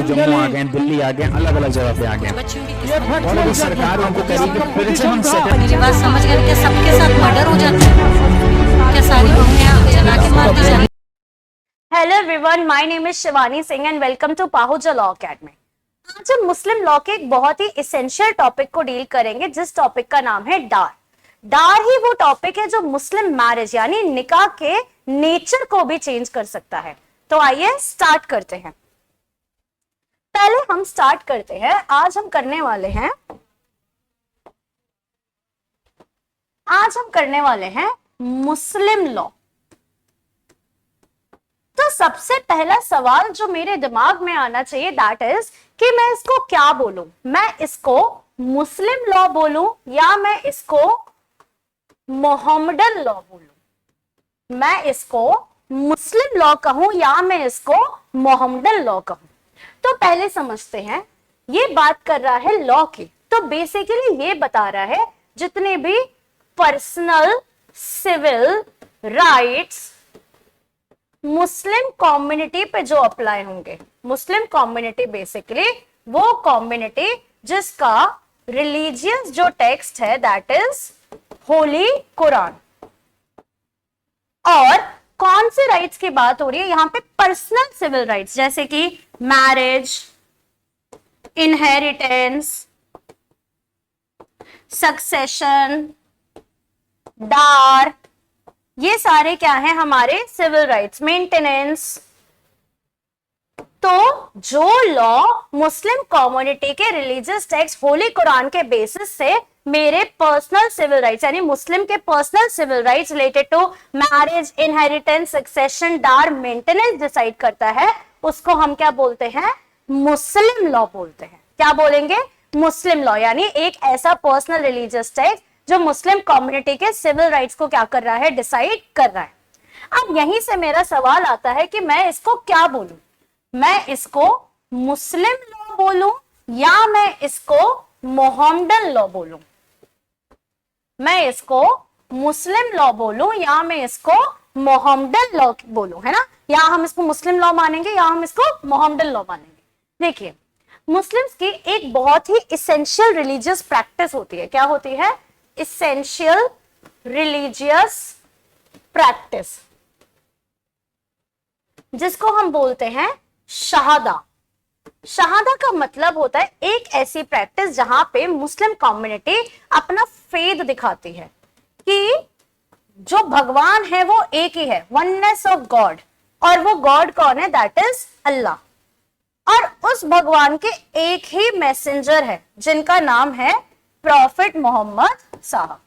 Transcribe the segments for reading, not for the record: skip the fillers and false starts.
जम्मू आ गए, दिल्ली आ गए, अलग अलग जगह पे आ गए, और अभी सरकार उनको करेगी प्रिजन सेटल। मेरी बात समझ गए? क्या सबके साथ मर्डर हो जाता है? क्या सारी बहुएं जला के मार दी जाती? Hello everyone, my name is Shivani Singh and welcome to Pahuja law academy. आज हम मुस्लिम लॉ के एक बहुत ही इसेंशियल टॉपिक को डील करेंगे, जिस टॉपिक का नाम है डार। डार ही वो टॉपिक है जो मुस्लिम मैरिज यानी निकाह के नेचर को भी चेंज कर सकता है। तो आइए स्टार्ट करते हैं। पहले हम स्टार्ट करते हैं, आज हम करने वाले हैं मुस्लिम लॉ। तो सबसे पहला सवाल जो मेरे दिमाग में आना चाहिए दैट इज कि मैं इसको क्या बोलूं। मैं इसको मुस्लिम लॉ बोलूं या मैं इसको मोहम्मदन लॉ बोलूं। मैं इसको मुस्लिम लॉ कहूं या मैं इसको मोहम्मदन लॉ कहूं। तो पहले समझते हैं, ये बात कर रहा है लॉ की। तो बेसिकली ये बता रहा है जितने भी personal civil rights Muslim community पे जो अप्लाई होंगे। मुस्लिम कम्युनिटी बेसिकली वो कम्युनिटी जिसका रिलीजियस जो टेक्स्ट है दैट इज होली कुरान। और कौन से राइट्स की बात हो रही है यहां पे? पर्सनल सिविल राइट्स, जैसे कि मैरिज, इनहेरिटेंस, सक्सेशन, डार, ये सारे क्या है हमारे सिविल राइट्स। मेंटेनेंस। तो जो लॉ मुस्लिम कम्युनिटी के रिलीजियस टेक्स्ट होली कुरान के बेसिस से मेरे पर्सनल सिविल राइट्स यानी मुस्लिम के personal civil rights related to marriage, inheritance, succession, dower, maintenance decide करता है, उसको हम क्या बोलते हैं? मुस्लिम लॉ बोलते हैं। क्या बोलेंगे? मुस्लिम लॉ। यानी एक ऐसा पर्सनल रिलीजियस टेक्स्ट जो मुस्लिम कम्युनिटी के सिविल राइट्स को क्या कर रहा है? डिसाइड कर रहा है। अब यहीं से मेरा सवाल आता है कि मैं इसको क्या बोलूं? मैं इसको मुस्लिम लॉ बोलूं या मैं इसको मोहम्मदन लॉ बोलूं? मैं इसको मुस्लिम लॉ बोलूं या मैं इसको मोहम्मदन लॉ बोलूं, है ना? या हम इसको मुस्लिम लॉ मानेंगे या हम इसको मोहम्मदन लॉ मानेंगे। देखिए, मुस्लिम्स की एक बहुत ही इसेंशियल रिलीजियस प्रैक्टिस होती है। क्या होती है? इसेंशियल रिलीजियस प्रैक्टिस, जिसको हम बोलते हैं शहादा। शहादा का मतलब होता है एक ऐसी प्रैक्टिस जहां पे मुस्लिम कम्युनिटी अपना फेथ दिखाती है कि जो भगवान है वो एक ही है, वननेस ऑफ गॉड। और वो गॉड कौन है? That is Allah. और उस भगवान के एक ही मैसेंजर है जिनका नाम है प्रॉफिट मोहम्मद साहब।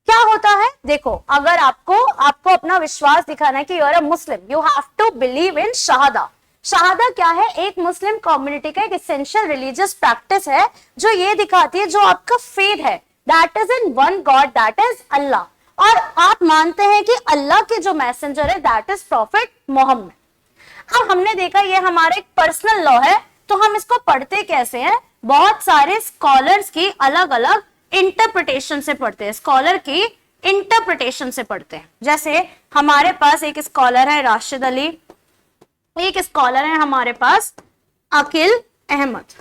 क्या होता है? देखो, अगर आपको अपना विश्वास दिखाना है कि you are a Muslim, you have to believe in शहादा। शहादा क्या है? एक मुस्लिम कम्युनिटी का एक एसेंशियल रिलीजियस प्रैक्टिस है जो ये दिखाती है जो आपका फेथ है that is in one God, that is Allah. और आप मानते हैं कि अल्लाह के जो मैसेंजर है दैट इज प्रॉफिट मोहम्मद। अब हमने देखा ये हमारा एक पर्सनल लॉ है, तो हम इसको पढ़ते कैसे हैं? बहुत सारे स्कॉलर्स की अलग अलग इंटरप्रिटेशन से पढ़ते हैं। स्कॉलर की इंटरप्रिटेशन से पढ़ते हैं। जैसे हमारे पास एक स्कॉलर है राशिद अली, एक स्कॉलर है हमारे पास अकील अहमद।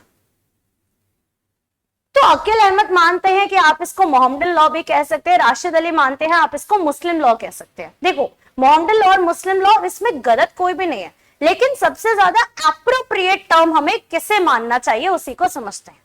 तो अकील अहमद मानते हैं कि आप इसको मोहम्मदन लॉ भी कह सकते हैं, राशिद अली मानते हैं आप इसको मुस्लिम लॉ कह सकते हैं। देखो, मोहम्मदन लॉ और मुस्लिम लॉ इसमें गलत कोई भी नहीं है, लेकिन सबसे ज्यादा एप्रोप्रिएट टर्म हमें किसे मानना चाहिए उसी को समझते हैं।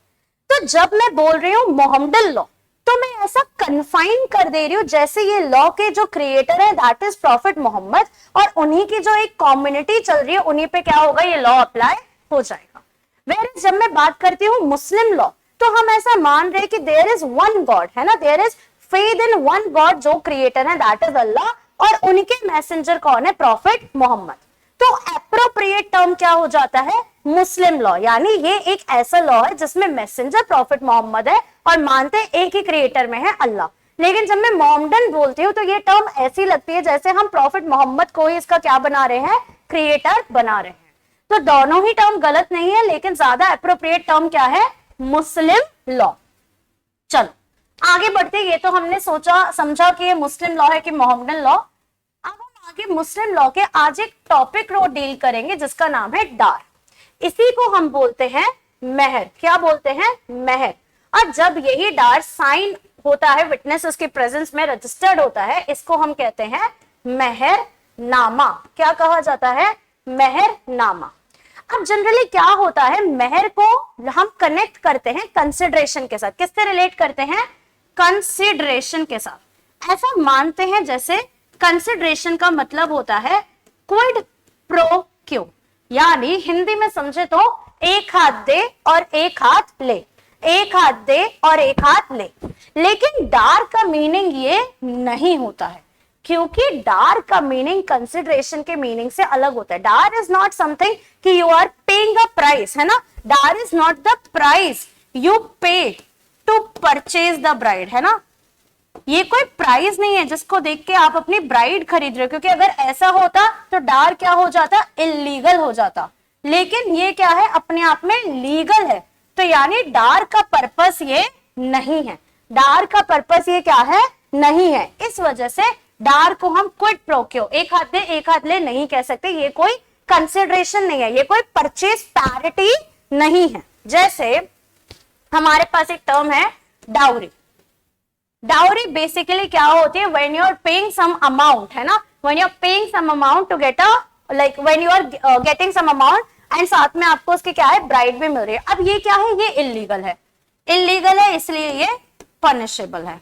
तो जब मैं बोल रही हूं मोहम्मदन लॉ, तो मैं ऐसा कन्फाइन कर दे रही हूं जैसे ये लॉ के जो क्रिएटर है दैट इज प्रॉफिट मोहम्मद, और उन्हीं की जो एक कम्युनिटी चल रही है उन्हीं पे क्या होगा? ये लॉ अप्लाई हो जाएगा। वेयर जब मैं बात करती हूँ मुस्लिम लॉ, तो हम ऐसा मान रहे कि देयर इज वन गॉड, है ना? There is faith in one God, जो क्रिएटर है दैट इज अल्लाह, और उनके मैसेंजर कौन है? Prophet Muhammad. तो एप्रोप्रिएट टर्म क्या हो जाता है? Muslim law. यानी ये एक ऐसा लॉ है जिसमें मैसेंजर प्रॉफिट मोहम्मद है और मानते एक ही क्रिएटर में है अल्लाह। लेकिन जब मैं मोहम्मदन बोलती हूँ तो ये टर्म ऐसी लगती है जैसे हम प्रॉफिट मोहम्मद को ही इसका क्या बना रहे हैं? क्रिएटर बना रहे हैं। तो दोनों ही टर्म गलत नहीं है, लेकिन ज्यादा एप्रोप्रिएट टर्म क्या है? Muslim law. चलो आगे बढ़ते। ये तो हमने सोचा समझा कि ये मुस्लिम लॉ है कि मोहम्मदन लॉ। अब हम आगे मुस्लिम लॉ के आज एक टॉपिक रो डील करेंगे जिसका नाम है डार। इसी को हम बोलते हैं मेहर। क्या बोलते हैं? मेहर। और जब यही डार साइन होता है, विटनेस उसके प्रेजेंस में रजिस्टर्ड होता है, इसको हम कहते हैं मेहरनामा। क्या कहा जाता है? मेहरनामा। अब जनरली क्या होता है, मेहर को हम कनेक्ट करते हैं कंसिडरेशन के साथ। किससे रिलेट करते हैं? कंसिडरेशन के साथ। ऐसा मानते हैं जैसे कंसिडरेशन का मतलब होता है क्विड प्रो क्यो, यानी हिंदी में समझे तो एक हाथ दे और एक हाथ ले, एक हाथ दे और एक हाथ ले। लेकिन डार का मीनिंग ये नहीं होता है, क्योंकि डार का मीनिंग कंसिडरेशन के मीनिंग से अलग होता है। डार इज नॉट समथिंग कि you are paying a price, है ना। Dower is not the price you pay to purchase the bride, है ना। ये कोई प्राइस नहीं है जिसको देख के आप अपनी ब्राइड खरीद रहे हो, क्योंकि अगर ऐसा होता तो डार क्या हो जाता? इल्लीगल हो जाता। लेकिन ये क्या है? अपने आप में लीगल है। तो यानी डार का पर्पस ये नहीं है, डार का पर्पस ये क्या है? नहीं है। इस वजह से डार को हम क्विड प्रो क्यो, एक हाथ दे एक हाथ ले, नहीं कह सकते। ये कोई कंसिडरेशन नहीं है, ये कोई परचेज पैरिटी नहीं है। जैसे हमारे पास एक टर्म है डाउरी। डाउरी बेसिकली क्या होती है? When you are paying some amount, है ना, when you are paying some amount to get a, like when you are getting some amount and साथ में आपको उसकी क्या है? ब्राइड भी मिल रही है। अब ये क्या है? ये इल्लीगल है। इल्लीगल है इसलिए ये पनिशेबल है।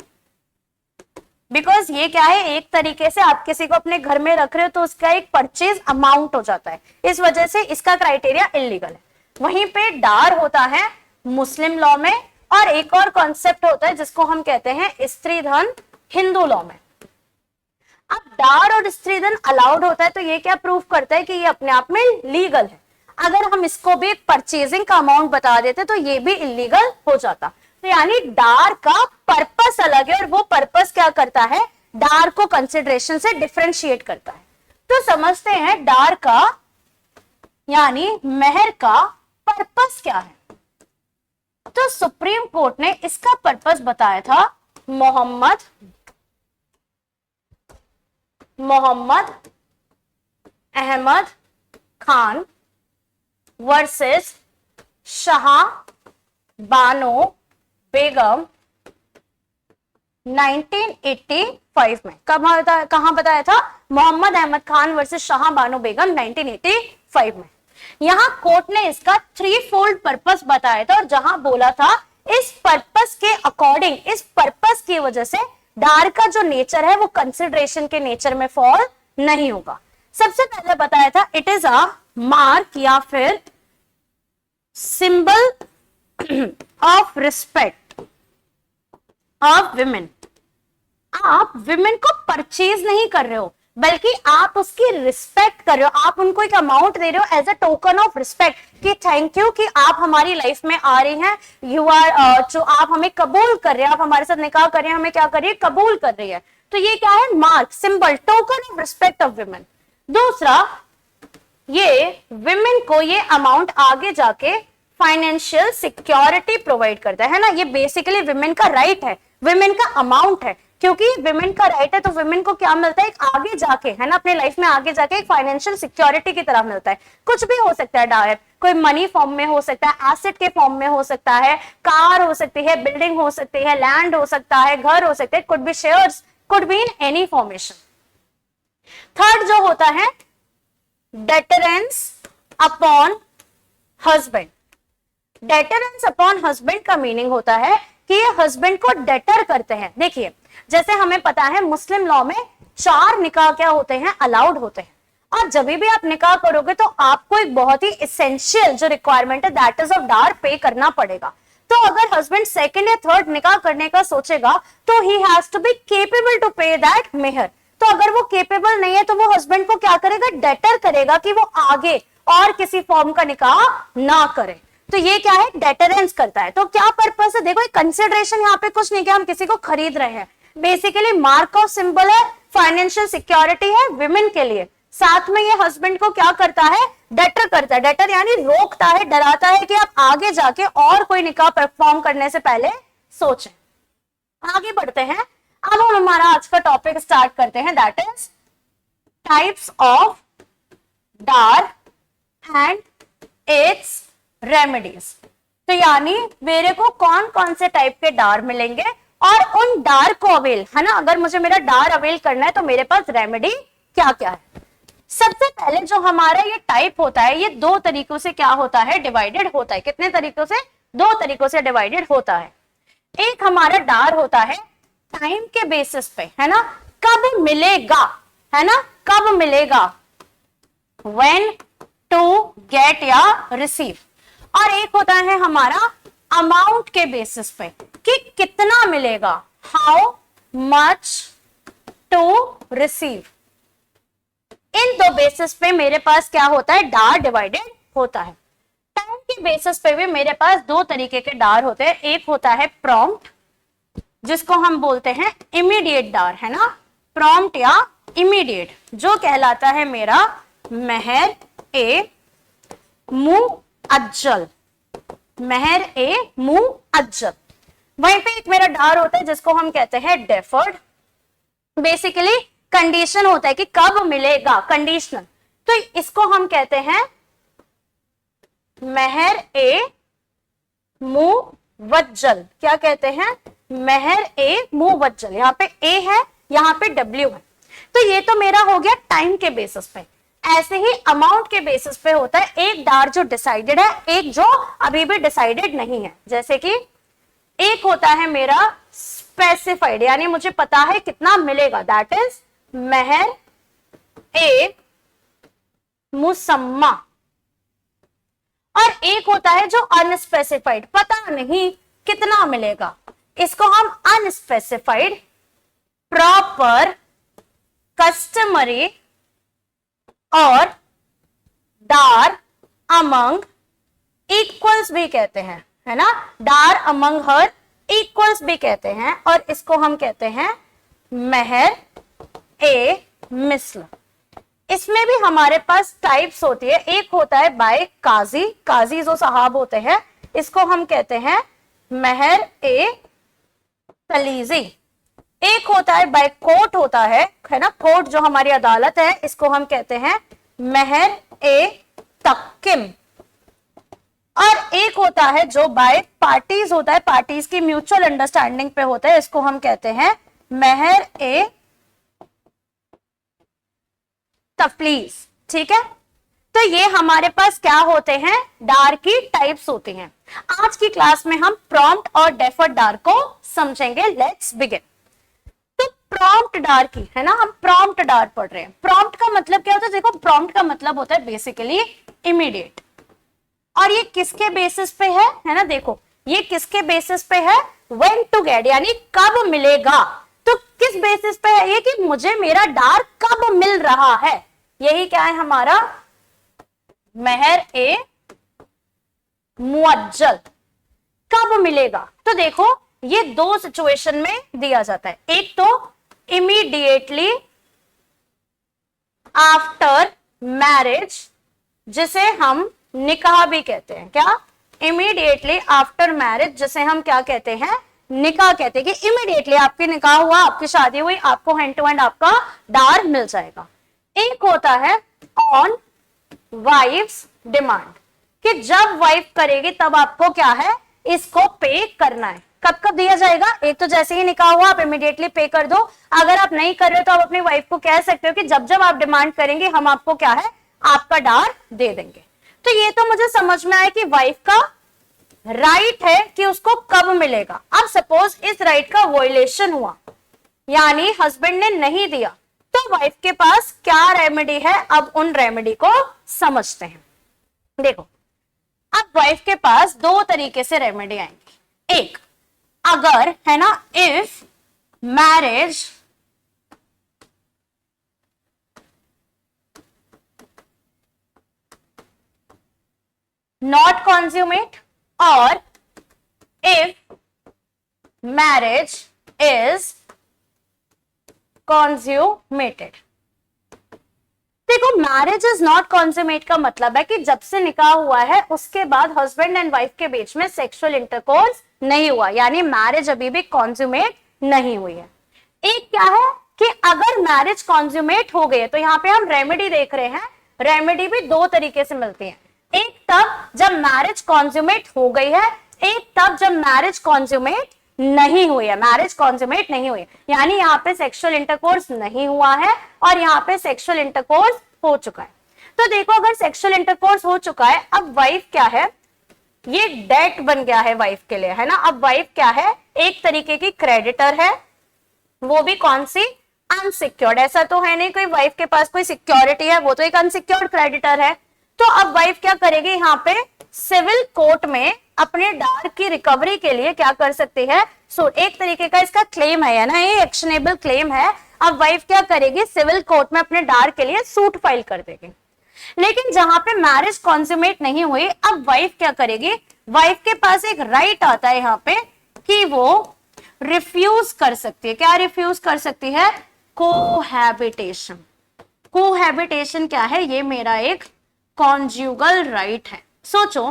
बिकॉज ये क्या है? एक तरीके से आप किसी को अपने घर में रख रहे हो तो उसका एक परचेज अमाउंट हो जाता है, इस वजह से इसका क्राइटेरिया इल्लीगल है। वहीं पे डार होता है मुस्लिम लॉ में, और एक और कॉन्सेप्ट होता है जिसको हम कहते हैं स्त्री धन हिंदू लॉ में। अब डार और स्त्री धन अलाउड होता है तो ये क्या प्रूफ करता है कि ये अपने आप में लीगल है। अगर हम इसको भी एक परचेजिंग का अमाउंट बता देते तो ये भी इलीगल हो जाता। तो यानी डार का पर्पस अलग है, और वो पर्पस क्या करता है? डार को कंसिडरेशन से डिफरेंशिएट करता है। तो समझते हैं डार का यानी मेहर का पर्पस क्या है। तो सुप्रीम कोर्ट ने इसका पर्पस बताया था मोहम्मद अहमद खान वर्सेस शाह बानो बेगम 1985 में। कहां बताया था? मोहम्मद अहमद खान वर्सेस शाह बानो बेगम 1985 में। यहां कोर्ट ने इसका 3-fold पर्पस बताया था, और जहां बोला था इस पर्पस के अकॉर्डिंग, इस पर्पस की वजह से डार का जो नेचर है वो कंसिडरेशन के नेचर में फॉल नहीं होगा। सबसे पहले बताया था इट इज अ मार्क या फिर symbol of respect of women. आप विमेन को परचेज नहीं कर रहे हो, बल्कि आप उसकी रिस्पेक्ट कर रहे हो। आप उनको एक अमाउंट दे रहे हो as a token of respect कि थैंक यू कि आप हमारी लाइफ में आ रही हैं, यू आर, जो आप हमें कबूल कर रहे हैं, आप हमारे साथ निकाह कर रहे हैं, हमें क्या कर रही है? कबूल कर रही है। तो ये क्या है? Mark, symbol, token of respect of women. दूसरा, ये विमेन को ये अमाउंट आगे जाके फाइनेंशियल सिक्योरिटी प्रोवाइड करता है ना। ये बेसिकली विमेन का राइट है, विमेन का अमाउंट है, क्योंकि विमेन का राइट है तो विमेन को क्या मिलता है? एक आगे जाके, है ना, अपने लाइफ में आगे जाके एक फाइनेंशियल सिक्योरिटी की तरह मिलता है। कुछ भी हो सकता है डायर, कोई मनी फॉर्म में हो सकता है, एसेट के फॉर्म में हो सकता है, कार हो सकती है, बिल्डिंग हो सकती है, लैंड हो सकता है, घर हो सकते हैं, could be shares, could be in any formation. Third जो होता है deterrence upon husband. Deterrence upon husband का मीनिंग होता है कि ये हस्बैंड को डेटर करते हैं। देखिए, जैसे हमें पता है मुस्लिम लॉ में 4 निकाह क्या होते हैं? अलाउड होते हैं। और जब भी आप निकाह करोगे तो आपको एक बहुत ही एसेंशियल जो रिक्वायरमेंट है दैट इज ऑफ डार पे करना पड़ेगा। तो अगर हस्बैंड सेकंड या थर्ड निकाह करने का सोचेगा तो he has to be capable to pay that मेहर। तो अगर वो केपेबल नहीं है तो वो हस्बैंड को क्या करेगा? डेटर करेगा कि वो आगे और किसी फॉर्म का निकाह ना करे। तो ये क्या है? डेटरेंस करता है। तो क्या पर्पस है? देखो, कंसिडरेशन यहाँ पे कुछ नहीं कि हम किसी को खरीद रहे हैं, बेसिकली मार्क ऑफ सिंबल है, फाइनेंशियल सिक्योरिटी है विमेन के लिए। साथ में ये हस्बैंड को क्या करता है? डेटर करता है। डेटर यानी रोकता है, डराता है कि आप आगे जाके और कोई निकाह परफॉर्म करने से पहले सोचें। आगे बढ़ते हैं। अब हम हमारा आज का टॉपिक स्टार्ट करते हैं, that is types of Dar and it's remedies. तो यानी मेरे को कौन कौन से टाइप के डार मिलेंगे और उन डार को अवेल, है ना, अगर मुझे मेरा डार अवेल करना है तो मेरे पास रेमेडी क्या क्या है। सबसे पहले जो हमारा ये टाइप होता है, ये दो तरीकों से क्या होता है, डिवाइडेड होता है। कितने तरीकों से? दो तरीकों से डिवाइडेड होता है। एक हमारा डार होता है टाइम के बेसिस पे, है ना, कब मिलेगा, है ना, कब मिलेगा, व्हेन टू गेट या रिसीव। और एक होता है हमारा अमाउंट के बेसिस पे कि कितना मिलेगा, हाउ मच टू रिसीव। इन दो बेसिस पे मेरे पास क्या होता है, डार डिवाइडेड होता है। टाइम के बेसिस पे भी मेरे पास दो तरीके के डार होते हैं। एक होता है प्रॉम्प्ट, जिसको हम बोलते हैं इमीडिएट डार, है ना, प्रॉम्प्ट या इमीडिएट, जो कहलाता है मेरा महर ए मुंह अज्जल, महर ए मुंह अज्जल। वहीं पे एक मेरा डार होता है जिसको हम कहते हैं डेफर्ड। बेसिकली कंडीशन होता है कि कब मिलेगा, कंडीशनल। तो इसको हम कहते हैं महर ए मुवज्जल। क्या कहते हैं, महर ए मुवज्जल। यहाँ पे ए है, यहाँ पे डब्ल्यू है। तो ये तो मेरा हो गया टाइम के बेसिस पे। ऐसे ही अमाउंट के बेसिस पे होता है, एक डार जो डिसाइडेड है, एक जो अभी भी डिसाइडेड नहीं है। जैसे कि एक होता है मेरा स्पेसिफाइड, यानी मुझे पता है कितना मिलेगा, दैट इज महर ए मुसम्मा। और एक होता है जो अनस्पेसिफाइड, पता नहीं कितना मिलेगा, इसको हम अनस्पेसिफाइड प्रॉपर कस्टमरी और डार अमंग इक्वल्स भी कहते हैं, है ना, डार अमंग हर इक्वल्स भी कहते हैं। और इसको हम कहते हैं महर ए मिस्ल। इसमें भी हमारे पास टाइप्स होती है। एक होता है बाय काजी, काजी जो साहब होते हैं, इसको हम कहते हैं महर ए तलीजी। एक होता है बाय कोर्ट होता है ना, कोर्ट जो हमारी अदालत है, इसको हम कहते हैं महर ए तक्किम। और एक होता है जो बाय पार्टीज होता है, पार्टीज की म्यूचुअल अंडरस्टैंडिंग पे होता है, इसको हम कहते हैं महर ए तफलीज। ठीक है, तो ये हमारे पास क्या होते हैं, डार की टाइप्स होती हैं। आज की क्लास में हम प्रॉम्प्ट और डेफर्ड डार को समझेंगे। Let's begin. तो प्रॉम्प्ट डार की, है ना, हम प्रॉम्प्ट डार पढ़ रहे हैं। प्रॉम्प्ट का मतलब क्या होता है, देखो प्रॉम्प्ट का मतलब होता है बेसिकली इमीडिएट। और ये किसके बेसिस पे है ना, देखो ये किसके बेसिस पे है, व्हेन टू गेट, यानी कब मिलेगा। तो किस बेसिस पे है ये, कि मुझे मेरा डार कब मिल रहा है, यही क्या है हमारा महर ए मुअज्जल, कब मिलेगा। तो देखो ये दो सिचुएशन में दिया जाता है। एक तो इमीडिएटली आफ्टर मैरिज, जिसे हम निकाह भी कहते हैं। क्या, इमीडिएटली आफ्टर मैरिज, जिसे हम क्या कहते हैं, निकाह कहते हैं। कि इमीडिएटली आपकी निकाह हुआ, आपकी शादी हुई, आपको हैंड टू हैंड आपका डार मिल जाएगा। एक होता है ऑन वाइफ्स डिमांड, कि जब वाइफ करेगी तब आपको क्या है, इसको पे करना है। कब कब दिया जाएगा, एक तो जैसे ही निकाह हुआ आप इमीडिएटली पे कर दो। अगर आप नहीं कर रहे हो तो आप अपनी वाइफ को कह सकते हो कि जब जब आप डिमांड करेंगे हम आपको क्या है, आपका डार दे देंगे। तो ये तो मुझे समझ में आया कि वाइफ का राइट है कि उसको कब मिलेगा। अब सपोज इस राइट का वॉयलेशन हुआ, यानी हस्बैंड ने नहीं दिया, तो वाइफ के पास क्या रेमेडी है, अब उन रेमेडी को समझते हैं। देखो अब वाइफ के पास दो तरीके से रेमेडी आएंगी। एक, अगर है ना, इफ मैरिज नॉट कॉन्ज्यूमेट और इफ मैरिज इज कॉन्ज्यूमेटेड। देखो मैरिज इज नॉट कॉन्ज्यूमेट का मतलब है कि जब से निकाह हुआ है उसके बाद हस्बैंड एंड वाइफ के बीच में सेक्सुअल इंटरकोर्स नहीं हुआ, यानी मैरिज अभी भी कॉन्ज्यूमेट नहीं हुई है। एक क्या है कि अगर मैरिज कॉन्ज्यूमेट हो गई है, तो यहाँ पे हम रेमेडी देख रहे हैं। रेमेडी भी दो तरीके से मिलती है। एक तब जब मैरिज कॉन्ज्यूमेट हो गई है, एक तब जब मैरिज कॉन्ज्यूमेट नहीं हुई है, मैरिज कॉन्ज्यूमेट नहीं हुई है, यानी यहाँ पे सेक्सुअल इंटरकोर्स नहीं हुआ है और यहाँ पे सेक्सुअल इंटरकोर्स हो चुका है। तो देखो अगर सेक्सुअल इंटरकोर्स हो चुका है, अब वाइफ क्या है, ये डेट बन गया है वाइफ के लिए, है ना। अब वाइफ क्या है, एक तरीके की क्रेडिटर है, वो भी कौन सी, अनसिक्योर्ड। ऐसा तो है नहीं कोई वाइफ के पास कोई सिक्योरिटी है, वो तो एक अनसिक्योर्ड क्रेडिटर है। तो अब वाइफ क्या करेगी, यहाँ पे सिविल कोर्ट में अपने डार की रिकवरी के लिए क्या कर सकती है, सो एक तरीके का इसका क्लेम है ना, ये एक्शनेबल क्लेम है। अब वाइफ क्या करेगी, सिविल कोर्ट में अपने डार के लिए सूट फाइल कर देगी। लेकिन जहां पे मैरिज कॉन्ज्यूमेट नहीं हुई, अब वाइफ क्या करेगी, वाइफ के पास एक राइट आता है यहाँ पे कि वो रिफ्यूज कर सकती है। क्या रिफ्यूज कर सकती है, कोहैबिटेशन। कोहैबिटेशन क्या है, ये मेरा एक कॉन्जुगल राइट है। सोचो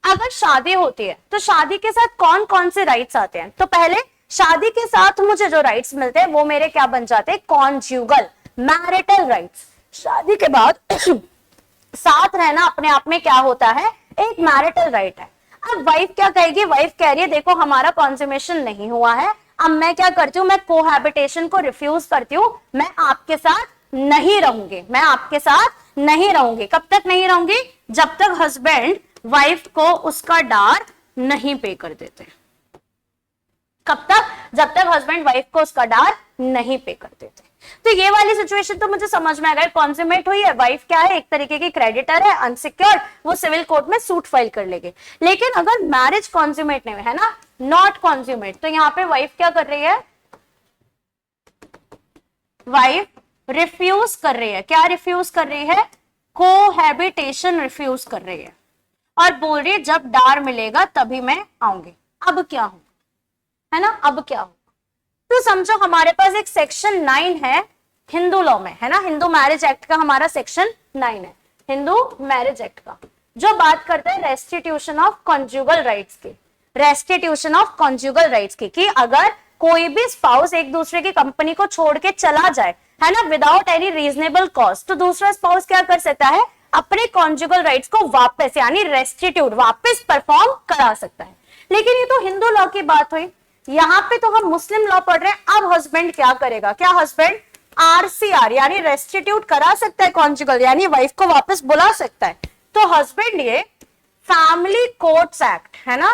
अगर शादी होती है तो शादी के साथ कौन कौन से राइट्स आते हैं, तो पहले शादी के साथ मुझे जो राइट्स मिलते हैं वो मेरे क्या बन जाते हैं, कॉन्जुगल मैरिटल राइट्स। शादी के बाद साथ रहना अपने आप में क्या होता है, एक मैरिटल राइट है। अब वाइफ क्या कहेगी, वाइफ कह रही है देखो हमारा कॉन्सुमेशन नहीं हुआ है, अब मैं क्या करती हूँ, मैं कोहैबिटेशन को रिफ्यूज करती हूँ, मैं आपके साथ नहीं रहूंगी, मैं आपके साथ नहीं रहूंगी। कब तक नहीं रहूंगी, जब तक हस्बैंड वाइफ को उसका डार नहीं पे कर देते। कब तक, जब तक हस्बैंड वाइफ को उसका डार नहीं पे कर देते। तो ये वाली सिचुएशन तो मुझे समझ में आ गई, कॉन्ज्यूमेट हुई है, वाइफ क्या है, एक तरीके की क्रेडिटर है, अनसिक्योर्ड, वो सिविल कोर्ट में सूट फाइल कर लेगी। लेकिन अगर मैरिज कॉन्ज्यूमेट नहीं है ना, नॉट कॉन्ज्यूमेट, तो यहाँ पे वाइफ क्या कर रही है, वाइफ रिफ्यूज कर रही है। क्या रिफ्यूज कर रही है, कोहैबिटेशन रिफ्यूज कर रही है और बोल रही है जब डार मिलेगा तभी मैं आऊंगी। अब क्या हो, है ना, अब क्या हो, तो समझो हमारे पास एक सेक्शन 9 है हिंदू लॉ में, है ना, हिंदू मैरिज एक्ट का हमारा सेक्शन 9 है, हिंदू मैरिज एक्ट का, जो बात करता है रेस्टिट्यूशन ऑफ कॉन्जुगल राइट्स की, रेस्टिट्यूशन ऑफ कॉन्जुगल राइट्स की, कि अगर कोई भी स्पाउस एक दूसरे की कंपनी को छोड़ के चला जाए, है ना, विदाउट एनी रीजनेबल कॉज, तो दूसरा स्पाउस क्या कर सकता है, अपने कॉन्जुगल राइट्स को वापस यानी रेस्टिट्यूट वापस परफॉर्म करा सकता है। लेकिन ये तो हिंदू लॉ की बात हुई, यहाँ पे तो हम मुस्लिम लॉ पढ़ रहे हैं। अब हस्बैंड क्या करेगा, क्या हस्बैंड आरसीआर यानी रेस्टिट्यूट करा सकता है कॉन्जुगल, यानी वाइफ को वापस बुला सकता है। तो हस्बैंड ये फैमिली कोर्ट्स एक्ट, है ना,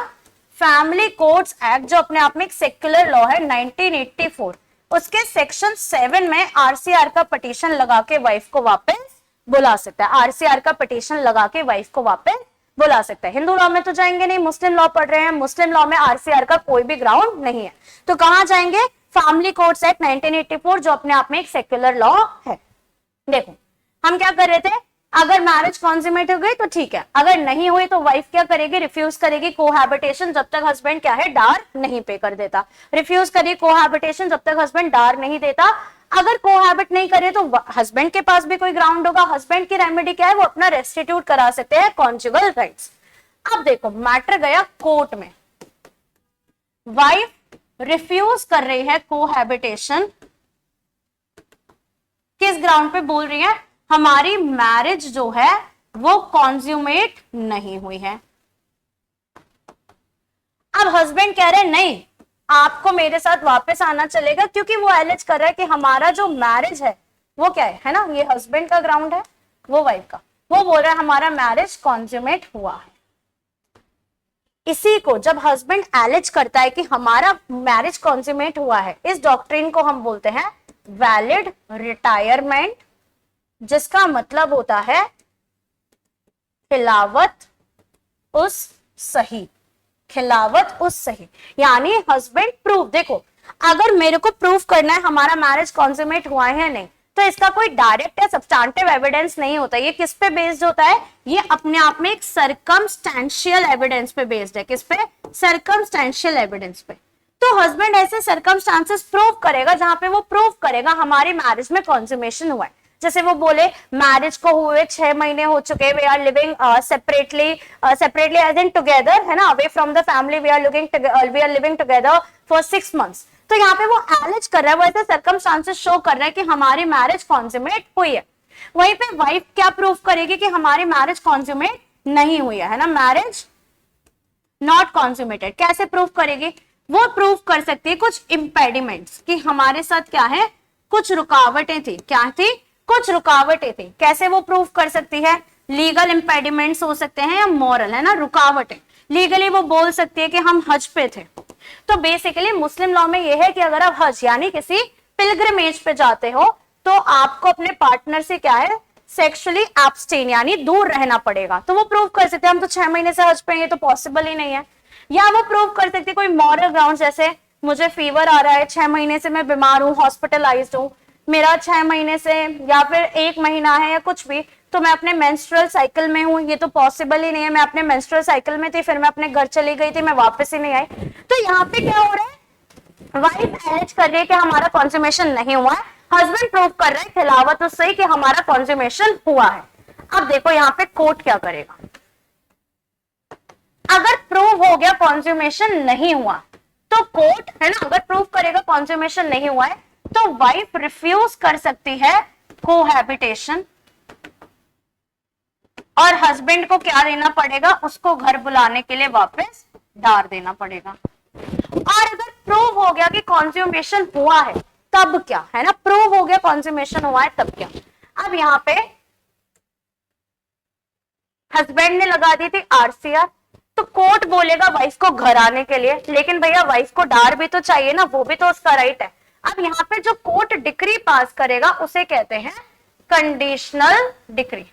फैमिली कोर्ट्स एक्ट जो अपने आप में एक सेक्युलर लॉ है 1984, उसके सेक्शन 7 में आरसीआर का पिटीशन लगा के वाइफ को वापस बुला सकता है, आरसीआर का पिटीशन लगा के वाइफ को वापस बुला सकता है। हिंदू लॉ में तो जाएंगे नहीं, मुस्लिम लॉ पढ़ रहे हैं, मुस्लिम लॉ में आरसीआर का कोई भी ग्राउंड नहीं है, तो कहां जाएंगे, फैमिली कोर्ट्स एक्ट 1984 जो अपने आप में एक सेक्युलर लॉ है। देखो हम क्या कर रहे थे, अगर मैरिज कॉन्ज्यूमेट हो गई तो ठीक है, अगर नहीं हुई तो वाइफ क्या करेगी, रिफ्यूज करेगी कोहैबिटेशन जब तक हस्बैंड क्या है, डार नहीं पे कर देता, रिफ्यूज करेगी कोहैबिटेशन जब तक हस्बैंड डार नहीं देता। अगर कोहैबिट नहीं करे तो हस्बैंड के पास भी कोई ग्राउंड होगा, हस्बैंड की रेमेडी क्या है, वो अपना रेस्टिट्यूट करा सकते हैं कॉन्जुगल राइट्स। अब देखो मैटर गया कोर्ट में, वाइफ रिफ्यूज कर रही है कोहैबिटेशन, किस ग्राउंड पे बोल रही है, हमारी मैरिज जो है वो कॉन्ज्यूमेट नहीं हुई है। अब हस्बैंड कह रहे हैं नहीं आपको मेरे साथ वापस आना चलेगा, क्योंकि वो एलिज कर रहा है कि हमारा जो मैरिज है वो क्या है ना, ये हस्बैंड का ग्राउंड है, वो वाइफ का, वो बोल रहा है हमारा मैरिज कॉन्ज्यूमेट हुआ है। इसी को जब हस्बैंड एलिज करता है कि हमारा मैरिज कॉन्ज्यूमेट हुआ है, इस डॉक्ट्रिन को हम बोलते हैं वैलिड रिटायरमेंट, जिसका मतलब होता है खिलावत उस सही, खिलावत उस सही, यानी हस्बैंड प्रूफ, देखो अगर मेरे को प्रूफ करना है हमारा मैरिज कॉन्ज्यूमेट हुआ है या नहीं, तो इसका कोई डायरेक्ट या सब्सटैंटिव एविडेंस नहीं होता, ये किस पे बेस्ड होता है, ये अपने आप में एक सर्कमस्टेंशियल एविडेंस पे बेस्ड है। किस पे, सर्कमस्टेंशियल एविडेंस पे। तो हस्बैंड ऐसे सर्कमस्टांसेस प्रूव करेगा जहां पे वो प्रूव करेगा हमारी मैरिज में कॉन्ज्यूमेशन हुआ है। जैसे वो बोले मैरिज को हुए 6 महीने हो चुके, we are living separately as in together, है ना, away from the family, we are living together for 6 months। तो यहाँ पे वो एलिज कर रहा है, वो ऐसे सर्कमस्टांसेस शो कर रहा है कि हमारी मैरिज कॉन्ज्यूमेट हुई है। वहीं पे वाइफ क्या प्रूव करेगी कि हमारी मैरिज कॉन्ज्यूमेट नहीं हुई है ना, मैरिज नॉट कॉन्ज्यूमेटेड। कैसे प्रूव करेगी? वो प्रूव कर सकती है कुछ इंपेडिमेंट्स, कि हमारे साथ क्या है, कुछ रुकावटें थी। क्या थी? कुछ रुकावटें थी। कैसे वो प्रूव कर सकती है? लीगल इंपेडिमेंट्स हो सकते हैं या मॉरल, है ना, रुकावटें। लीगली वो बोल सकती है कि हम हज पे थे। तो बेसिकली मुस्लिम लॉ में ये है कि अगर आप हज यानी किसी पिलग्रिमेज पे जाते हो तो आपको अपने पार्टनर से क्या है, सेक्सुअली एब्स्टेन यानी दूर रहना पड़ेगा। तो वो प्रूव कर सकते हैं हम तो 6 महीने से हज पे हैं, ये तो पॉसिबल ही नहीं है। या वो प्रूव कर सकते हैं कोई मॉरल ग्राउंड, जैसे मुझे फीवर आ रहा है, 6 महीने से मैं बीमार हूँ, हॉस्पिटलाइज्ड हूँ, मेरा 6 महीने से या फिर 1 महीना है या कुछ भी, तो मैं अपने मेंस्ट्रुअल साइकिल में हूँ, ये तो पॉसिबल ही नहीं है। मैं अपने मेंस्ट्रुअल साइकिल में थी, फिर मैं अपने घर चली गई थी, मैं वापस ही नहीं आई। तो यहाँ पे क्या हो रहा है, वाइफ एलिज कर रही है कि हमारा कॉन्ज्यूमेशन नहीं हुआ है, हस्बैंड प्रूव कर रहे हैं खिलावत उससे ही कि हमारा कॉन्ज्यूमेशन हुआ है। अब देखो यहाँ पे कोर्ट क्या करेगा। अगर प्रूव हो गया कॉन्ज्यूमेशन नहीं हुआ तो कोर्ट, है ना, अगर प्रूव करेगा कॉन्ज्यूमेशन नहीं हुआ है तो वाइफ रिफ्यूज कर सकती है कोहैबिटेशन, और हस्बैंड को क्या देना पड़ेगा, उसको घर बुलाने के लिए वापस डार देना पड़ेगा। और अगर प्रूव हो गया कि कॉन्ज्यूमेशन हुआ है तब क्या, है ना, प्रूव हो गया कॉन्ज्यूमेशन हुआ है तब क्या। अब यहाँ पे हस्बैंड ने लगा दी थी आरसीआर, तो कोर्ट बोलेगा वाइफ को घर आने के लिए, लेकिन भैया वाइफ को डार भी तो चाहिए ना, वो भी तो उसका राइट है। अब यहाँ पे जो कोर्ट डिक्री पास करेगा उसे कहते हैं कंडीशनल डिक्री।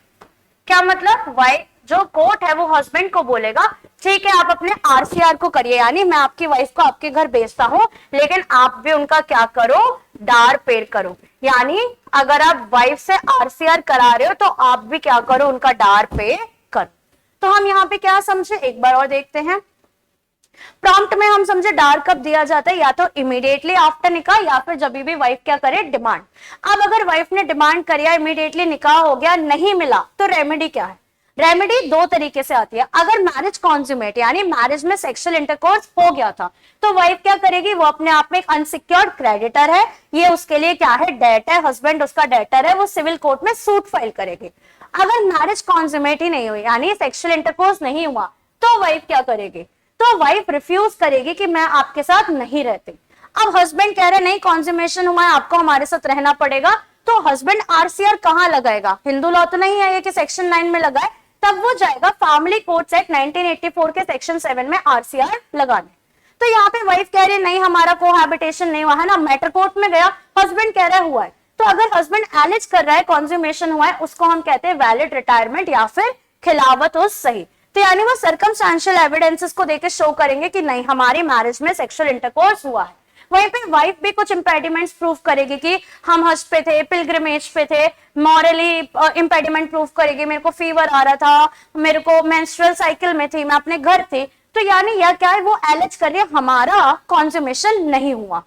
क्या मतलब, वाइफ, जो कोर्ट है वो हस्बैंड को बोलेगा ठीक है आप अपने आरसीआर को करिए, यानी मैं आपकी वाइफ को आपके घर भेजता हूं, लेकिन आप भी उनका क्या करो, डार पे करो। यानी अगर आप वाइफ से आरसीआर करा रहे हो तो आप भी क्या करो, उनका डार पे करो। तो हम यहाँ पे क्या समझे, एक बार और देखते हैं। प्रॉम्प्ट में हम समझे डार कब दिया जाता है, या तो इमीडिएटली आफ्टर निकाह या फिर जब भी वाइफ क्या करे, डिमांड। अब अगर वाइफ ने डिमांड करिया, इमीडिएटली निकाह हो गया, नहीं मिला, तो रेमेडी क्या है। रेमेडी 2 तरीके से आती है। अगर मैरिज कॉन्ज्यूमेट यानी मैरिज में सेक्सुअल इंटरकोर्स हो गया था तो वाइफ क्या करेगी, वो अपने आप में एक अनसिक्योर्ड क्रेडिटर है, ये उसके लिए क्या है, डेट है, हस्बैंड उसका डेटर है, वो सिविल कोर्ट में सूट फाइल करेगी। अगर मैरिज कॉन्ज्यूमेट ही नहीं हुई यानी सेक्सुअल इंटरकोर्स नहीं हुआ तो वाइफ क्या करेगी, तो वाइफ रिफ्यूज करेगी कि मैं आपके साथ नहीं रहती। अब हस्बैंड कह रहे नहीं कॉन्ज्यूमेशन हुआ है, आपको हमारे साथ रहना पड़ेगा, तो हस्बैंड आरसीआर कहां लगाएगा, हिंदू लॉ तो नहीं है ये कि सेक्शन 9 में लगाए, तब वो जाएगा फैमिली कोर्ट एक्ट 1984 के सेक्शन 7 में आरसीआर लगाने। तो यहाँ पे वाइफ कह रही है नहीं हमारा कोहैबिटेशन नहीं हुआ है ना, मैटर कोर्ट में गया, हस्बैंड कह रहा है हुआ है। तो अगर हस्बैंड एलिज कर रहा है कॉन्ज्यूमेशन हुआ है, उसको हम कहते हैं वैलिड रिटायरमेंट या फिर खिलावत हो सही। तो यानी वो सर्कमस्टेंशियल एविडेंसेस को देकर शो करेंगे कि नहीं हमारी मैरिज में सेक्सुअल इंटरकोर्स हुआ है। वहीं पे वाइफ भी कुछ इंपेडिमेंट्स प्रूव करेगी कि हम हज पे थे, पिलग्रिमेज पे थे, मॉरली इंपेडिमेंट प्रूव करेगी, मेरे को फीवर आ रहा था, मेरे को मेंस्ट्रुअल साइकिल में थी, मैं अपने घर थी। तो यानी यह क्या है, वो एलिज कर रही है हमारा कॉन्ज्यूमेशन नहीं हुआ।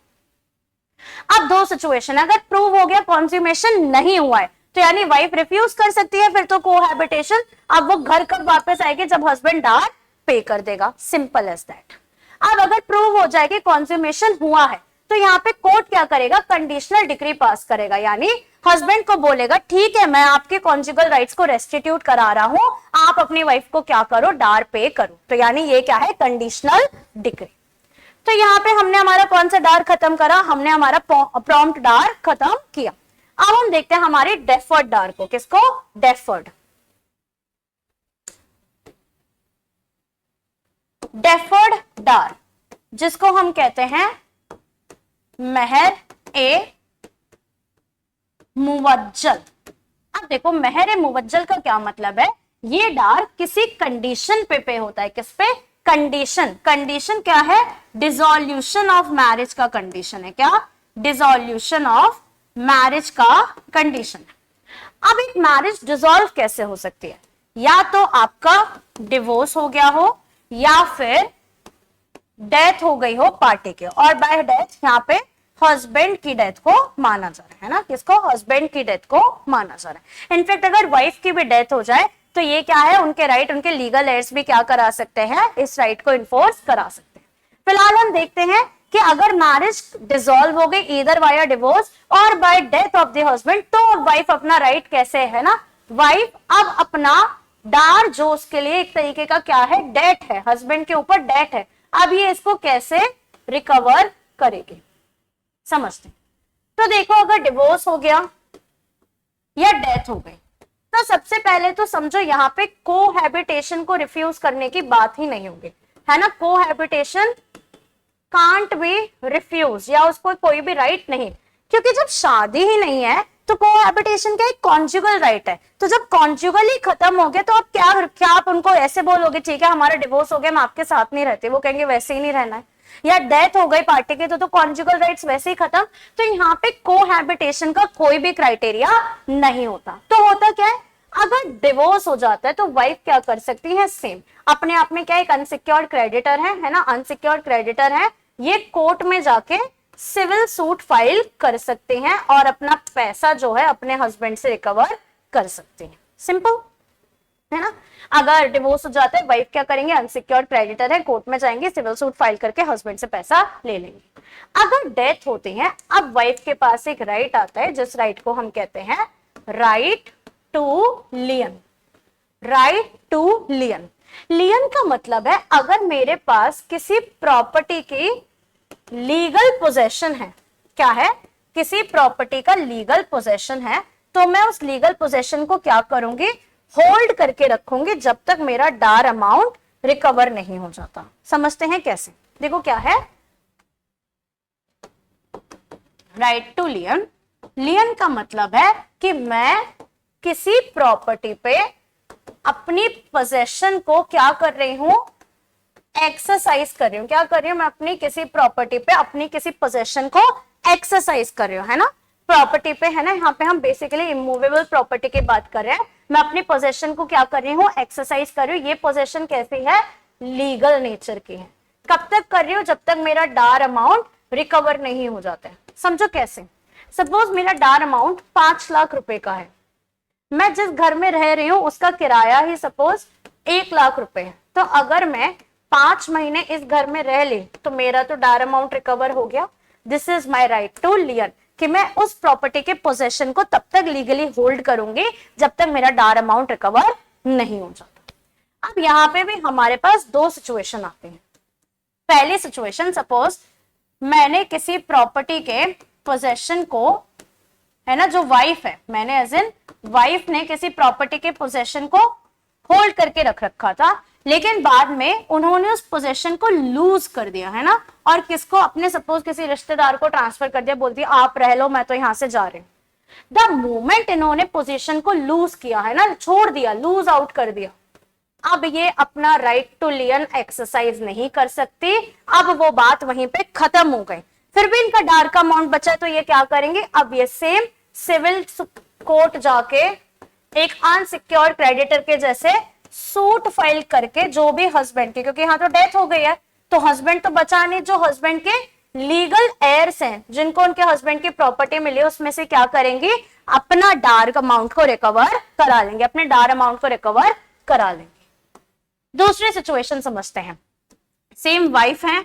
अब 2 सिचुएशन, अगर प्रूव हो गया कॉन्ज्यूमेशन नहीं हुआ है तो यानी वाइफ रिफ्यूज कर सकती है, फिर तो कोहैबिटेशन। अब वो घर कब वापस आएगी, जब हस्बैंड डार पे कर देगा, सिंपल एज दैट। अब अगर प्रूव हो जाए कि कॉन्ज्यूमेशन हुआ है तो यहाँ पे कोर्ट क्या करेगा, कंडीशनल डिक्री पास करेगा, यानी हस्बैंड को बोलेगा ठीक है मैं आपके कॉन्जुगल राइट्स को रेस्टिट्यूट करा रहा हूं, आप अपनी वाइफ को क्या करो, डार पे करो। तो यानी ये क्या है, कंडीशनल डिक्री। तो यहाँ पे हमने हमारा कौन सा डार खत्म करा, हमने हमारा प्रॉम्प्ट डार खत्म किया। अब हम देखते हैं हमारी डेफर्ड डार को, किसको, डेफर्ड। डेफर्ड डार जिसको हम कहते हैं महर ए मुवज्जल। अब देखो महर ए मुवज्जल का क्या मतलब है, ये डार किसी कंडीशन पे होता है, किस पे, कंडीशन। कंडीशन क्या है, डिसॉल्यूशन ऑफ मैरिज का कंडीशन है, क्या, डिसॉल्यूशन ऑफ मैरिज का कंडीशन है। अब एक मैरिज डिसॉल्व कैसे हो सकती है, या तो आपका डिवोर्स हो गया हो या फिर डेथ हो गई हो पार्टी के, और बाय डेथ यहाँ पे हस्बैंड की डेथ को माना जा रहा है ना, किसको, हस्बैंड की डेथ को माना जा रहा है। इनफैक्ट अगर वाइफ की भी डेथ हो जाए तो ये क्या है, उनके राइट, उनके लीगल एयर्स भी क्या करा सकते हैं, इस राइट को इन्फोर्स करा सकते हैं। फिलहाल हम देखते हैं कि अगर मैरिज डिसॉल्व हो गई ईदर वाया डिवोर्स और bye death of the husband, तो वाइफ अपना राइट कैसे है ना, वाइफ अब अपना डार जो उसके लिए एक तरीके का क्या है, डेट है, हस्बैंड के ऊपर डेट है। अब ये इसको कैसे रिकवर करेगी, समझते हैं। तो देखो अगर डिवोर्स हो गया या डेथ हो गई, तो सबसे पहले तो समझो यहाँ पे कोहैबिटेशन को रिफ्यूज करने की बात ही नहीं होगी, है ना। कोहैबिटेशन कांट बी रिफ्यूज, या उसको कोई भी राइट नहीं, क्योंकि जब शादी ही नहीं है तो कोहैबिटेशन का एक कॉन्जुगल राइट है। तो जब कॉन्जुगल ही खत्म हो गया तो आप क्या आप उनको ऐसे बोलोगे ठीक है हमारा डिवोर्स हो गया, हम आपके साथ नहीं रहते, वो कहेंगे वैसे ही नहीं रहना है। या डेथ हो गई पार्टी की तो कॉन्जुगल राइट्स वैसे ही खत्म। तो यहाँ पे कोहैबिटेशन का कोई भी क्राइटेरिया नहीं होता। तो होता क्या है, अगर डिवोर्स हो जाता है तो वाइफ क्या कर सकती है, सेम अपने आप में क्या एक अनसिक्योर्ड क्रेडिटर है ना, अनसिक्योर्ड क्रेडिटर है, ये कोर्ट में जाके सिविल सूट फाइल कर सकते हैं और अपना पैसा जो है अपने हस्बैंड से रिकवर कर सकते हैं। सिंपल है ना। अगर डिवोर्स हो जाता है वाइफ क्या करेंगे, अनसिक्योर्ड क्रेडिटर है, कोर्ट में जाएंगे, सिविल सूट फाइल करके हस्बैंड से पैसा ले लेंगे। अगर डेथ होती है, अब वाइफ के पास एक राइट आता है जिस राइट को हम कहते हैं right to lien. Right to lien, lien का मतलब है अगर मेरे पास किसी प्रॉपर्टी की लीगल पोजेशन है, क्या है, किसी प्रॉपर्टी का लीगल पोजेशन है, तो मैं उस लीगल पोजेशन को क्या करूंगी, होल्ड करके रखूंगी जब तक मेरा डार अमाउंट रिकवर नहीं हो जाता। समझते हैं कैसे, देखो क्या है राइट टू लियन। लियन का मतलब है कि मैं किसी प्रॉपर्टी पे अपनी पोजेशन को क्या कर रही हूं, एक्सरसाइज कर रही हूँ। क्या कर रही हूँ, मैं अपनी किसी प्रॉपर्टी पे अपनी किसी पोजेशन को एक्सरसाइज कर रही हूँ, है ना। प्रॉपर्टी पे है ना, यहाँ पे हम बेसिकली इमूवेबल प्रॉपर्टी की बात कर रहे हैं। मैं अपनी पोजेशन को क्या कर रही हूँ, एक्सरसाइज कर रही हूँ। ये पोजेशन कैसी है, लीगल नेचर की है। कब तक कर रही हूँ, जब तक मेरा डार अमाउंट रिकवर नहीं हो जाता है। समझो कैसे, सपोज मेरा डार अमाउंट 5 लाख रुपए का है, मैं जिस घर में रह रही हूँ उसका किराया ही सपोज 1 लाख रुपए है। तो अगर मैं 5 महीने इस घर में रह ली तो मेरा तो डार अमाउंट रिकवर हो गया। This is my right to lien, कि मैं उस प्रॉपर्टी के पोजेशन को तब तक लीगली होल्ड करूंगी जब तक मेरा डार अमाउंट रिकवर नहीं हो जाता। अब यहाँ पे भी हमारे पास 2 सिचुएशन आते हैं। पहली सिचुएशन, सपोज मैंने किसी प्रॉपर्टी के पोजेशन को, है ना, जो वाइफ है, मैंने एज इन वाइफ ने किसी प्रॉपर्टी के पोजेशन को होल्ड करके रख रखा था, लेकिन बाद में उन्होंने उस पोजेशन को लूज कर दिया, है ना, और किसको, अपने सपोज किसी रिश्तेदार को ट्रांसफर कर दिया, बोलती आप रह लो मैं तो यहां से जा रही हूँ। द मोमेंट इन्होंने पोजीशन को लूज किया, है ना, छोड़ दिया, लूज आउट कर दिया, अब ये अपना राइट टू लियन एक्सरसाइज नहीं कर सकती। अब वो बात वहीं पे खत्म हो गई। फिर भी इनका डार का अमाउंट बचा, तो ये क्या करेंगे, अब ये सेम सिविल कोर्ट जाके एक अनसिक्योर्ड क्रेडिटर के जैसे सूट फाइल करके, जो भी हस्बैंड के, क्योंकि यहाँ तो डेथ हो गई है तो हस्बैंड तो बचा नहीं, जो हस्बैंड के लीगल एयर्स हैं, जिनको उनके हस्बैंड की प्रॉपर्टी मिली, उसमें से क्या करेंगे, अपना डार अमाउंट को रिकवर करा लेंगे, अपने डार अमाउंट को रिकवर करा लेंगे। दूसरी सिचुएशन समझते हैं। सेम वाइफ है,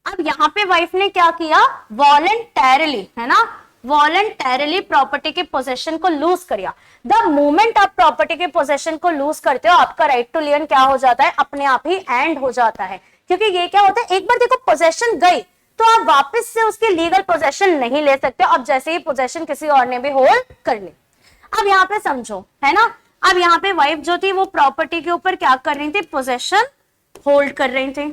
अब यहाँ पे वाइफ ने क्या किया, वॉलंटैरिली, है ना, वॉलंटैरिली प्रॉपर्टी के पोजेशन को लूज किया। द मोमेंट आप प्रॉपर्टी के पोजेशन को लूज करते हो, आपका राइट टू लियन क्या हो जाता है, अपने आप ही एंड हो जाता है। क्योंकि ये क्या होता है, एक बार देखो पोजेशन गई तो आप वापस से उसकी लीगल पोजेशन नहीं ले सकते। अब जैसे ही पोजेशन किसी और ने भी होल्ड कर ली। अब यहाँ पे समझो, है ना, अब यहाँ पे वाइफ जो थी वो प्रॉपर्टी के ऊपर क्या कर रही थी, पोजेशन होल्ड कर रही थी।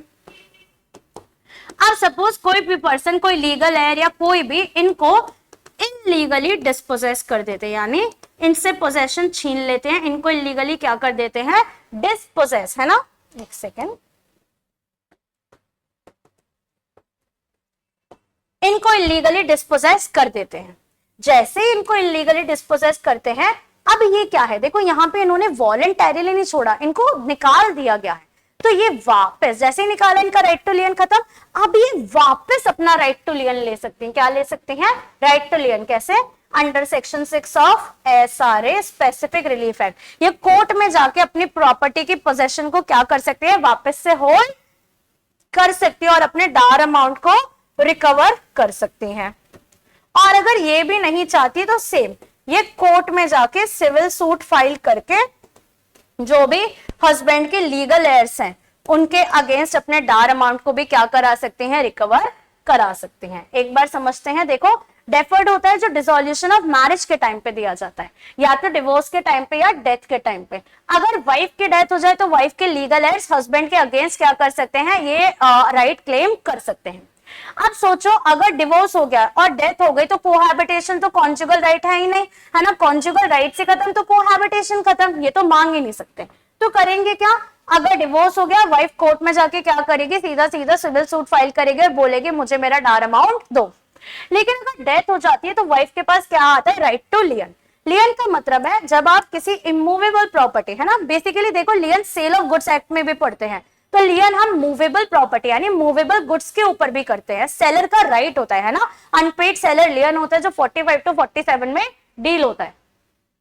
अब सपोज कोई भी पर्सन, कोई लीगल एयर या कोई भी इनको इनलीगली डिस्पोजेस कर देते हैं, यानी इनसे पोजेशन छीन लेते हैं, इनको इलीगली क्या कर देते हैं, डिस्पोजेस, है ना। एक सेकेंड, इनको इलीगली डिस्पोजेस कर देते हैं। जैसे ही इनको इलीगली डिस्पोजेस करते हैं, अब ये क्या है, देखो यहाँ पे इन्होंने वॉलंटैरिली नहीं छोड़ा, इनको निकाल दिया गया है। तो ये वापस जैसे ही निकाला, इनका राइट टू लियन खत्म, अब ये वापस अपना राइट टू लियन ले सकते हैं। क्या ले सकते हैं, राइट टू लियन, कैसे, under section 6 of SRA specific relief act. ये कोर्ट में जाके अपनी प्रॉपर्टी की पोजेशन को क्या कर सकते हैं, वापस से होल्ड कर सकते हैं और अपने डार अमाउंट को रिकवर कर सकते हैं। और अगर ये भी नहीं चाहती तो सेम, ये कोर्ट में जाके सिविल सूट फाइल करके जो भी हस्बैंड के लीगल एयर्स हैं उनके अगेंस्ट अपने डार अमाउंट को भी क्या करा सकते हैं, रिकवर करा सकते हैं। एक बार समझते हैं, देखो डेफर्ड होता है जो डिसोल्यूशन ऑफ मैरिज के टाइम पे दिया जाता है, या तो डिवोर्स के टाइम पे या डेथ के टाइम पे। अगर वाइफ की डेथ हो जाए तो वाइफ के लीगल एयर्स हस्बैंड के अगेंस्ट क्या कर सकते हैं, ये राइट क्लेम कर सकते हैं। अब सोचो अगर डिवोर्स हो गया और डेथ हो गई तो कोहैबिटेशन तो कॉन्जुगल राइट है ही नहीं, है ना, कॉन्जुगल राइट से खत्म तो कोहैबिटेशन खत्म, ये तो मांग ही नहीं सकते। तो करेंगे क्या, अगर डिवोर्स हो गया वाइफ कोर्ट में जाके क्या करेगी, सीधा सीधा सिविल सूट फाइल करेगी और बोलेगी मुझे मेरा डार अमाउंट दो। लेकिन अगर डेथ हो जाती है तो वाइफ के पास क्या आता है, राइट टू लियन। लियन का मतलब है जब आप किसी इमूवेबल प्रॉपर्टी, है ना, बेसिकली देखो लियन सेल ऑफ गुड्स एक्ट में भी पढ़ते हैं, तो लियन हम मूवेबल प्रॉपर्टी यानी मूवेबल गुड्स के ऊपर भी करते हैं। सेलर का राइट होता है ना, अनपेड सेलर लियन होता है जो 45 to 47 में डील होता है।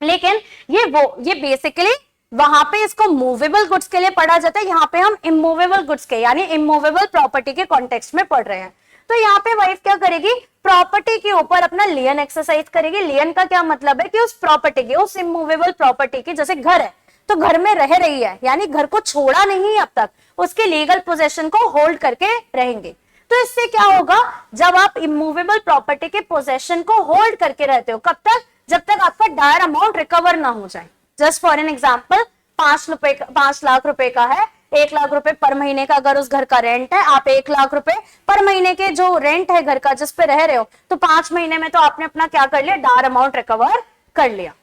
लेकिन ये बेसिकली वहां पे इसको मूवेबल गुड्स के लिए पढ़ा जाता है, यहाँ पे हम इमूवेबल गुड्स के यानी इमूवेबल प्रॉपर्टी के कॉन्टेक्स्ट में पढ़ रहे हैं। तो यहाँ पे वाइफ क्या करेगी, प्रॉपर्टी के ऊपर अपना लियन एक्सरसाइज करेगी। लियन का क्या मतलब है कि उस प्रॉपर्टी की, उस इमूवेबल प्रॉपर्टी की, जैसे घर है तो घर में रह रही है यानी घर को छोड़ा नहीं अब तक, उसके लीगल पोजेशन को होल्ड करके रहेंगे। तो इससे क्या होगा, जब आप इमूवेबल प्रॉपर्टी के पोजेशन को होल्ड करके रहते हो, कब तक, जब तक आपका डायर अमाउंट रिकवर ना हो जाए। Just for an example, 5 lakh रुपए का है, 1 लाख रुपए पर महीने का अगर उस घर का रेंट है, आप 1 लाख रुपए पर महीने के जो रेंट है घर का जिस पे रह रहे हो, तो 5 महीने में तो आपने अपना क्या कर लिया, डायर अमाउंट रिकवर कर लिया।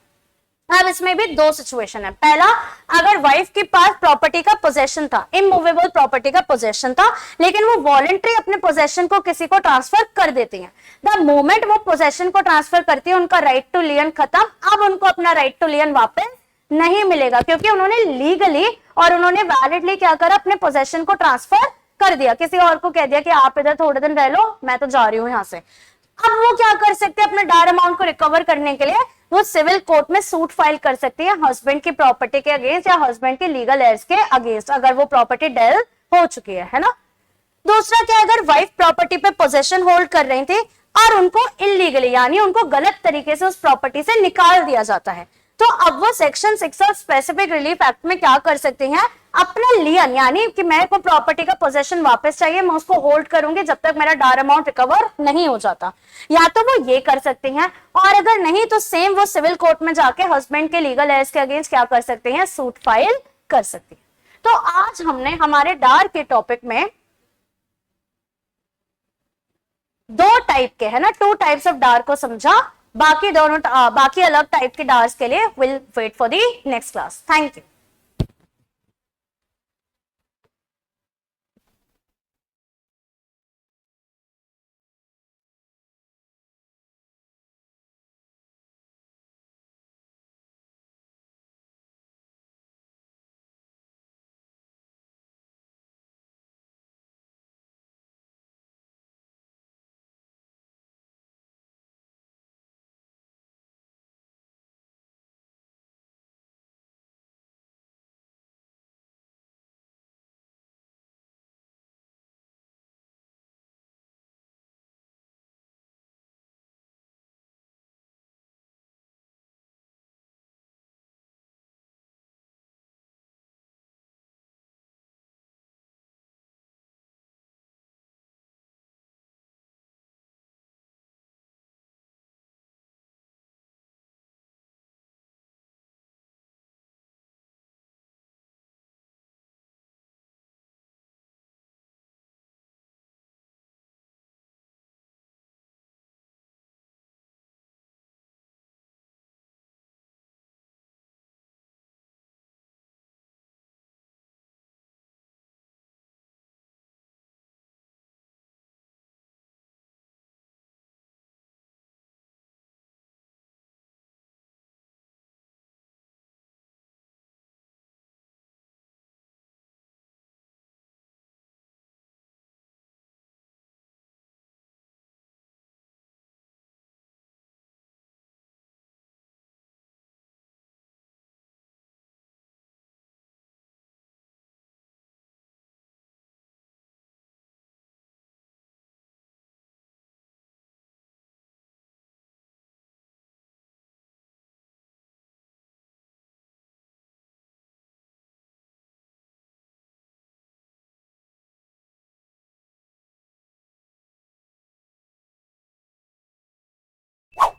अब इसमें भी दो सिचुएशन है। पहला, अगर वाइफ के पास प्रॉपर्टी का पोजेशन था, इमूवेबल प्रॉपर्टी का पोजेशन था, लेकिन वो वॉलंटरी अपने पोजेशन को किसी को ट्रांसफर कर देती है। द मोमेंट वो पोजेशन को ट्रांसफर करती है उनका राइट टू लियन खत्म। अब उनको अपना राइट टू लियन वापस नहीं मिलेगा क्योंकि उन्होंने लीगली और उन्होंने वैलिडली क्या करा, अपने पोजेशन को ट्रांसफर कर दिया, किसी और को कह दिया कि आप इधर थोड़े दिन रह लो, मैं तो जा रही हूं यहां से। अब वो क्या कर सकते हैं, अपने डायर अमाउंट को रिकवर करने के लिए वो सिविल कोर्ट में सूट फाइल कर सकती है हस्बैंड की प्रॉपर्टी के अगेंस्ट या हस्बैंड के लीगल एयर्स के अगेंस्ट, अगर वो प्रॉपर्टी डेल हो चुकी है ना। दूसरा क्या, अगर वाइफ प्रॉपर्टी पे पोजेशन होल्ड कर रही थी और उनको इलीगली यानी उनको गलत तरीके से उस प्रॉपर्टी से निकाल दिया जाता है, तो अब वो section 6 of specific relief act में क्या कर सकते हैं, अपना लियन यानी कि मैं को प्रॉपर्टी का पोजेशन वापस चाहिए, मैं उसको होल्ड करूंगी जब तक मेरा डायर अमाउंट रिकवर नहीं हो जाता, या तो वो ये कर सकते हैं, और अगर नहीं तो सेम वो सिविल कोर्ट में जाके हस्बैंड के लीगल एयर्स के अगेंस्ट क्या कर सकते हैं, सूट फाइल कर सकते हैं। तो आज हमने हमारे डार के टॉपिक में दो टाइप के, है ना, 2 टाइप्स ऑफ डार को समझा। बाकी अलग टाइप के डार्स के लिए will wait for the next class. Thank you.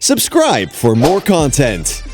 Subscribe for more content.